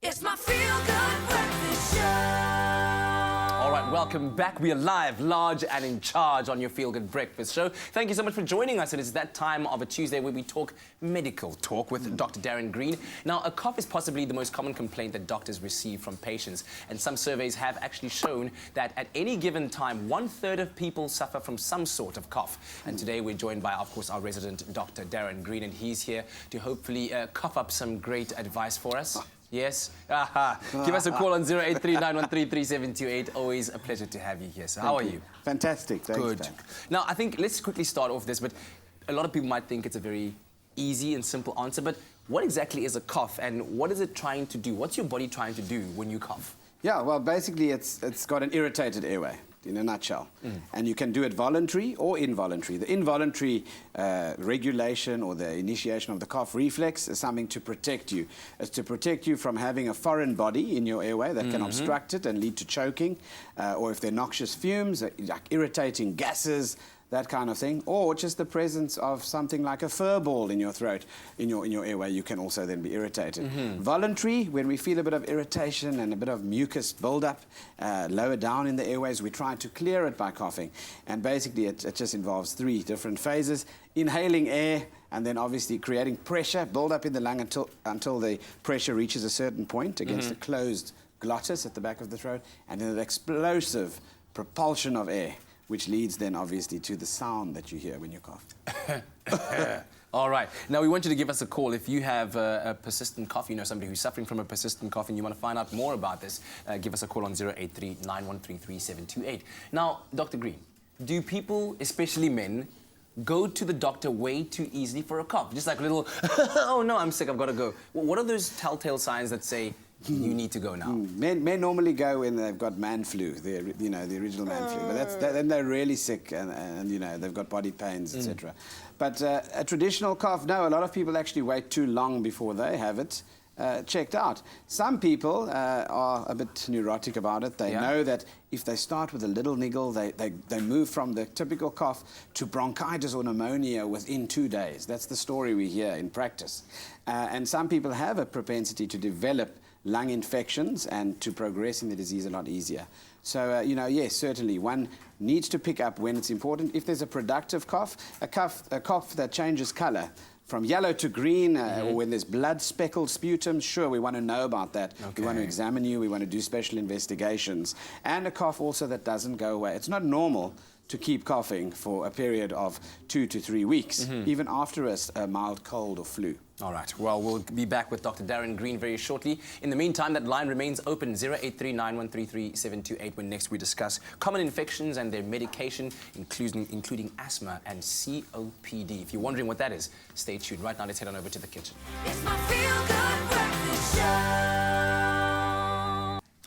It's my feel-good breakfast show. All right, welcome back. We are live, large and in charge on your Feel Good Breakfast Show. Thank you so much for joining us. It is that time of a Tuesday where we talk medical talk with Dr. Darren Green. Now, a cough is possibly the most common complaint that doctors receive from patients, and some surveys have actually shown that at any given time, 1/3 of people suffer from some sort of cough. And today we're joined by, of course, our resident Dr. Darren Green, and he's here to hopefully cough up some great advice for us. Yes? Give us a call on 083-913-3728. Always a pleasure to have you here. So how are you? Fantastic. Thanks, Good. Dan. Now, I think let's quickly start off this, but a lot of people might think it's a very easy and simple answer, but what exactly is a cough and what is it trying to do? What's your body trying to do when you cough? Yeah, well, basically, it's got an irritated airway, in a nutshell. And you can do it voluntary or involuntary. The involuntary regulation or the initiation of the cough reflex is something to protect you. It's to protect you from having a foreign body in your airway that can obstruct it and lead to choking, or if they're noxious fumes, like irritating gases, that kind of thing, or just the presence of something like a fur ball in your throat, in your airway, you can also then be irritated. Voluntary, when we feel a bit of irritation and a bit of mucus buildup lower down in the airways, we try to clear it by coughing. And basically, it just involves 3 different phases: inhaling air, and then obviously creating pressure, build up in the lung until the pressure reaches a certain point against the closed glottis at the back of the throat, and then an explosive propulsion of air, which leads then obviously to the sound that you hear when you cough. All right. Now, we want you to give us a call if you have a persistent cough, you know somebody who's suffering from a persistent cough and you want to find out more about this, give us a call on 083-913-3728. Now, Dr. Green, do people, especially men, go to the doctor way too easily for a cough? Just like a little, oh no, I'm sick, I've got to go. What are those telltale signs that say, you need to go now? Men normally go when they've got man flu, the original man flu. But then they're really sick and you know, they've got body pains, etc. But a traditional cough, no, a lot of people actually wait too long before they have it checked out. Some people are a bit neurotic about it. They know that if they start with a little niggle, they move from the typical cough to bronchitis or pneumonia within 2 days. That's the story we hear in practice. And some people have a propensity to develop lung infections and to progress in the disease a lot easier. So, you know, yes, certainly one needs to pick up when it's important. If there's a productive cough, a cough that changes color from yellow to green, or when there's blood-speckled sputum, sure, we want to know about that. Okay. We want to examine you, we want to do special investigations. And a cough also that doesn't go away. It's not normal to keep coughing for a period of 2 to 3 weeks, even after a mild cold or flu. All right. Well, we'll be back with Dr. Darren Green very shortly. In the meantime, that line remains open, 083-913-3728, when next we discuss common infections and their medication, including asthma and COPD. If you're wondering what that is, stay tuned. Right now, let's head on over to the kitchen. It's my feel-good breakfast show.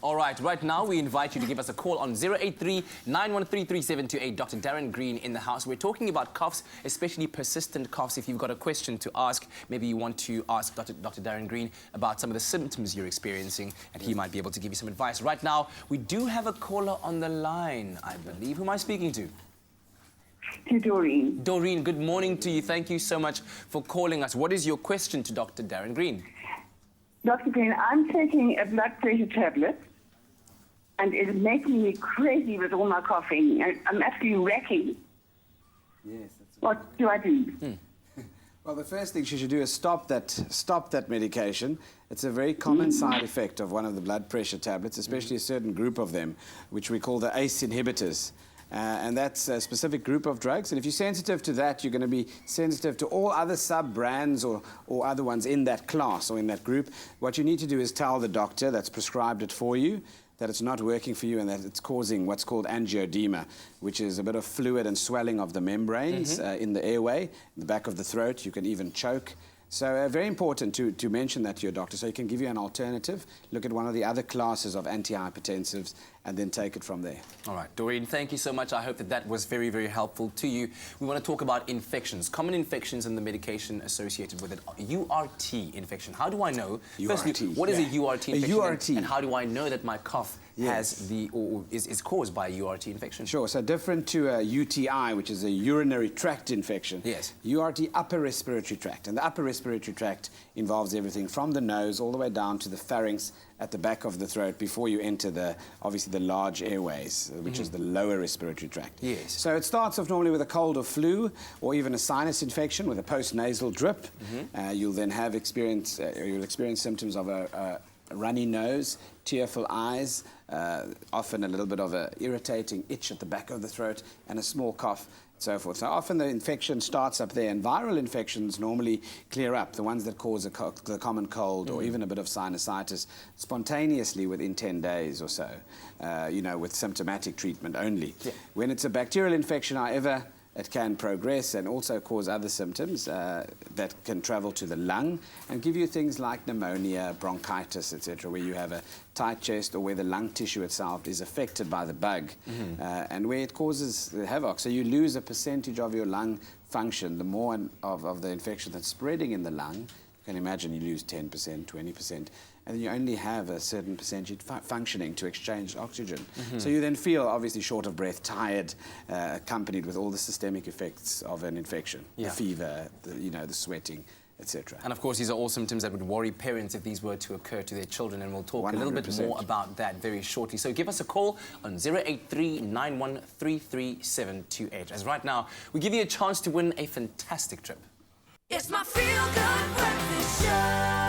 All right now we invite you to give us a call on 083-913-3728. Dr. Darren Green in the house. We're talking about coughs, especially persistent coughs. If you've got a question to ask, maybe you want to ask Dr. Darren Green about some of the symptoms you're experiencing, and he might be able to give you some advice. Right now, we do have a caller on the line, I believe. Who am I speaking to? To Doreen. Doreen, good morning to you. Thank you so much for calling us. What is your question to Dr. Darren Green? Dr. Green, I'm taking a blood pressure tablet, and it is making me crazy with all my coughing. I'm actually wrecking. Yes. What do I do? Well, the first thing she should do is stop that medication. It's a very common side effect of one of the blood pressure tablets, especially a certain group of them, which we call the ACE inhibitors. And that's a specific group of drugs. And if you're sensitive to that, you're going to be sensitive to all other sub-brands or other ones in that class or in that group. What you need to do is tell the doctor that's prescribed it for you that it's not working for you and that it's causing what's called angioedema, which is a bit of fluid and swelling of the membranes in the airway, in the back of the throat. You can even choke. So very important to mention that to your doctor so he can give you an alternative, look at one of the other classes of antihypertensives, and then take it from there. All right, Doreen, thank you so much. I hope that was very, very helpful to you. We want to talk about infections, common infections and the medication associated with it. URT infection. How do I know? URT, firstly, what is a URT infection? A URT. And how do I know that my cough has the or is caused by a URT infection? Sure. So different to a UTI, which is a urinary tract infection. Yes. URT, upper respiratory tract. And the upper respiratory tract involves everything from the nose all the way down to the pharynx at the back of the throat before you enter obviously the large airways, which is the lower respiratory tract. Yes. So it starts off normally with a cold or flu, or even a sinus infection with a post-nasal drip. You'll then you'll experience symptoms of a runny nose, tearful eyes, often a little bit of an irritating itch at the back of the throat, and a small cough, so forth. So often the infection starts up there, and viral infections normally clear up, the ones that cause the common cold or even a bit of sinusitis, spontaneously within 10 days or so, with symptomatic treatment only. Yeah. When it's a bacterial infection, however, it can progress and also cause other symptoms that can travel to the lung and give you things like pneumonia, bronchitis, etc., where you have a tight chest or where the lung tissue itself is affected by the bug and where it causes havoc. So you lose a percentage of your lung function. The more of the infection that's spreading in the lung, you can imagine you lose 10%, 20%. And you only have a certain percentage functioning to exchange oxygen. So you then feel obviously short of breath, tired, accompanied with all the systemic effects of an infection, the fever, the sweating, etc. And of course, these are all symptoms that would worry parents if these were to occur to their children, and we'll talk 100%. A little bit more about that very shortly. So give us a call on 083-9133-728. As right now, we give you a chance to win a fantastic trip. It's my feel-good breakfast show.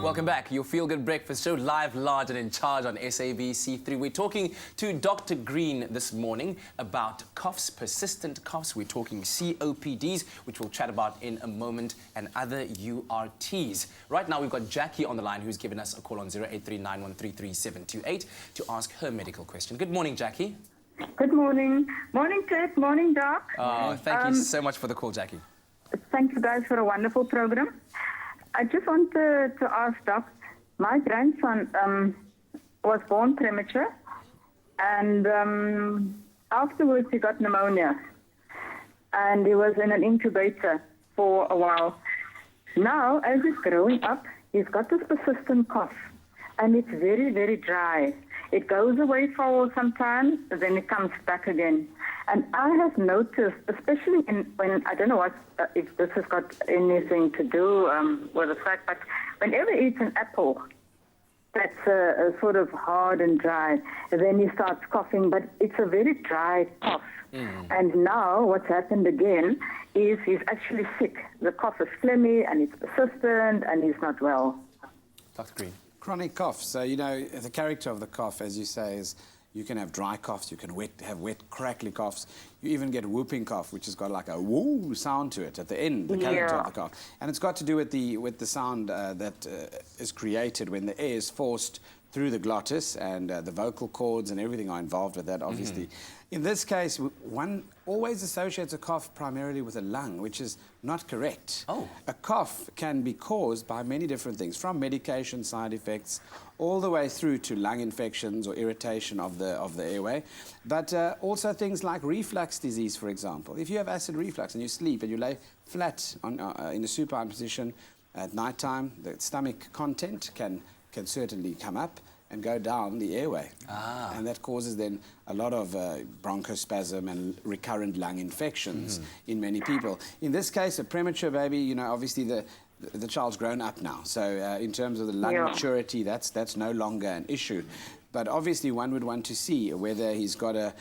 Welcome back. Your Feel Good Breakfast Show, live, large and in charge on SABC3. We're talking to Dr. Green this morning about coughs, persistent coughs. We're talking COPDs, which we'll chat about in a moment, and other URTs. Right now, we've got Jackie on the line, who's given us a call on 083-9133-728 to ask her medical question. Good morning, Jackie. Good morning. Morning, Ted. Morning, Doc. Thank you so much for the call, Jackie. Thank you guys for a wonderful program. I just wanted to ask, Doc, my grandson was born premature, and afterwards he got pneumonia, and he was in an incubator for a while. Now, as he's growing up, he's got this persistent cough, and it's very, very dry. It goes away for some time, then it comes back again. And I have noticed, especially when I don't know if this has got anything to do with the fact, but whenever he eats an apple that's sort of hard and dry, then he starts coughing, but it's a very dry cough. And now what's happened again is he's actually sick. The cough is phlegmy and it's persistent and he's not well. Dr. Green. Chronic cough. So, the character of the cough, as you say, is you can have dry coughs, you can have wet, crackly coughs. You even get whooping cough, which has got like a woo sound to it at the end, the character of the cough. And it's got to do with the sound that is created when the air is forced through the glottis, and the vocal cords and everything are involved with that, obviously. In this case, one always associates a cough primarily with a lung, which is not correct. Oh. A cough can be caused by many different things, from medication side effects all the way through to lung infections or irritation of the airway, but also things like reflux disease, for example. If you have acid reflux and you sleep and you lay flat in a supine position at night time, the stomach content can certainly come up and go down the airway. And that causes then a lot of bronchospasm and recurrent lung infections in many people. In this case, a premature baby, obviously the child's grown up now. So in terms of the lung maturity, that's no longer an issue. But obviously one would want to see whether he's got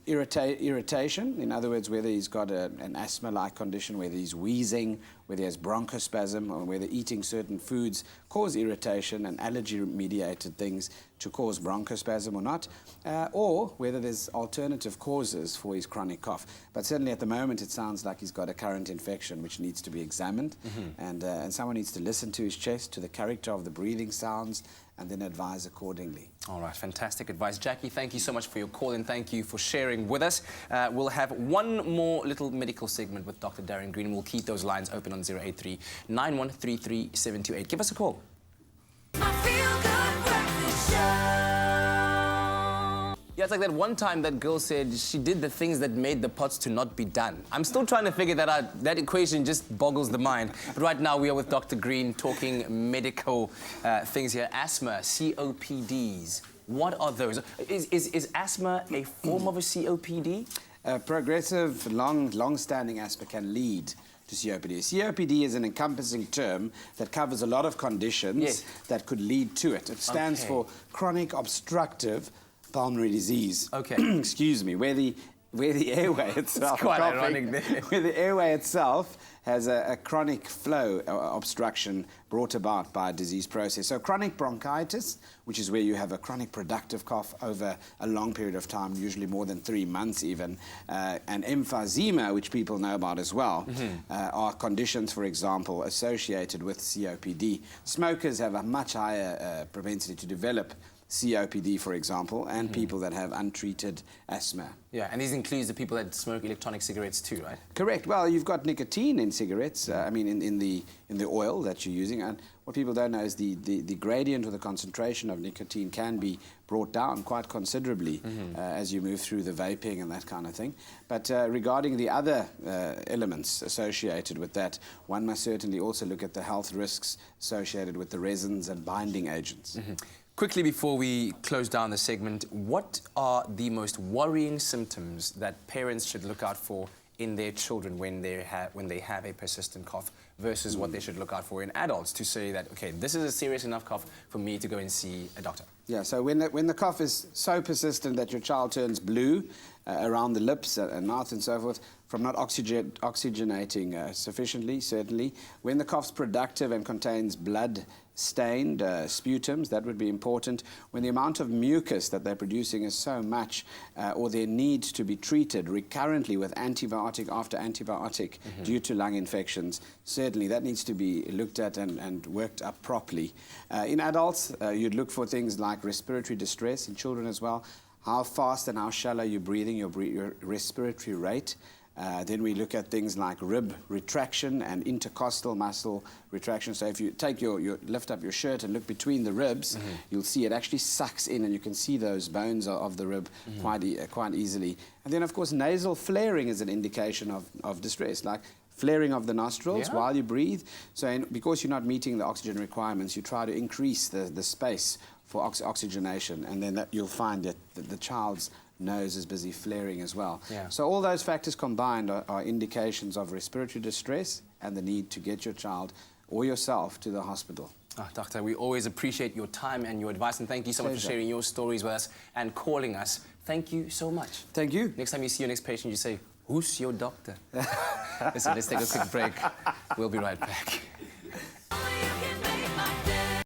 irritation, in other words, whether he's got an asthma-like condition, whether he's wheezing, whether he has bronchospasm, or whether eating certain foods cause irritation and allergy-mediated things to cause bronchospasm or not, or whether there's alternative causes for his chronic cough. But certainly at the moment it sounds like he's got a current infection which needs to be examined, and someone needs to listen to his chest, to the character of the breathing sounds, and then advise accordingly. All right, fantastic advice. Jackie, thank you so much for your call, and thank you for sharing with us. We'll have one more little medical segment with Dr. Darren Green. We'll keep those lines open on 083-9133-728. Give us a call. My feel-good breakfast show. Yeah, it's like that one time that girl said she did the things that made the pots to not be done. I'm still trying to figure that out. That equation just boggles the mind. But right now we are with Dr. Green talking medical things here. Asthma, COPDs. What are those? Is asthma a form of a COPD? Progressive, long-standing asthma can lead to COPD. COPD is an encompassing term that covers a lot of conditions that could lead to it. It stands for chronic obstructive pulmonary disease. Okay. Excuse me, where the airway itself, It's quite ironic there. where the airway itself has a chronic flow obstruction brought about by a disease process. So chronic bronchitis, which is where you have a chronic productive cough over a long period of time, usually more than 3 months even, and emphysema, which people know about as well, are conditions, for example, associated with COPD. Smokers have a much higher propensity to develop COPD, for example, and people that have untreated asthma. Yeah, and these includes the people that smoke electronic cigarettes too, right? Correct. Well, you've got nicotine in cigarettes. I mean, in the oil that you're using, and what people don't know is the gradient or the concentration of nicotine can be brought down quite considerably as you move through the vaping and that kind of thing. But regarding the other elements associated with that, one must certainly also look at the health risks associated with the resins and binding agents. Quickly before we close down the segment, what are the most worrying symptoms that parents should look out for in their children when they have a persistent cough versus what they should look out for in adults to say that, okay, this is a serious enough cough for me to go and see a doctor? Yeah, so when the cough is so persistent that your child turns blue around the lips and mouth and so forth, from not oxygenating sufficiently, certainly. When the cough's productive and contains blood-stained sputums, that would be important. When the amount of mucus that they're producing is so much, or their need to be treated recurrently with antibiotic after antibiotic due to lung infections, certainly that needs to be looked at and worked up properly. In adults, you'd look for things like respiratory distress, in children as well. How fast and how shallow you're breathing, your respiratory rate. Then we look at things like rib retraction and intercostal muscle retraction. So if you take lift up your shirt and look between the ribs, you'll see it actually sucks in, and you can see those bones of the rib quite easily. And then, of course, nasal flaring is an indication of distress, like flaring of the nostrils while you breathe. So because you're not meeting the oxygen requirements, you try to increase the space for oxygenation, and then you'll find that the child's nose is busy flaring as well. Yeah. So all those factors combined are indications of respiratory distress and the need to get your child or yourself to the hospital. Oh, Doctor, we always appreciate your time and your advice, and thank you so much for sharing your stories with us and calling us. Thank you so much. Thank you. Next time you see your next patient, you say, "Who's your doctor?" Listen, let's take a quick break. We'll be right back.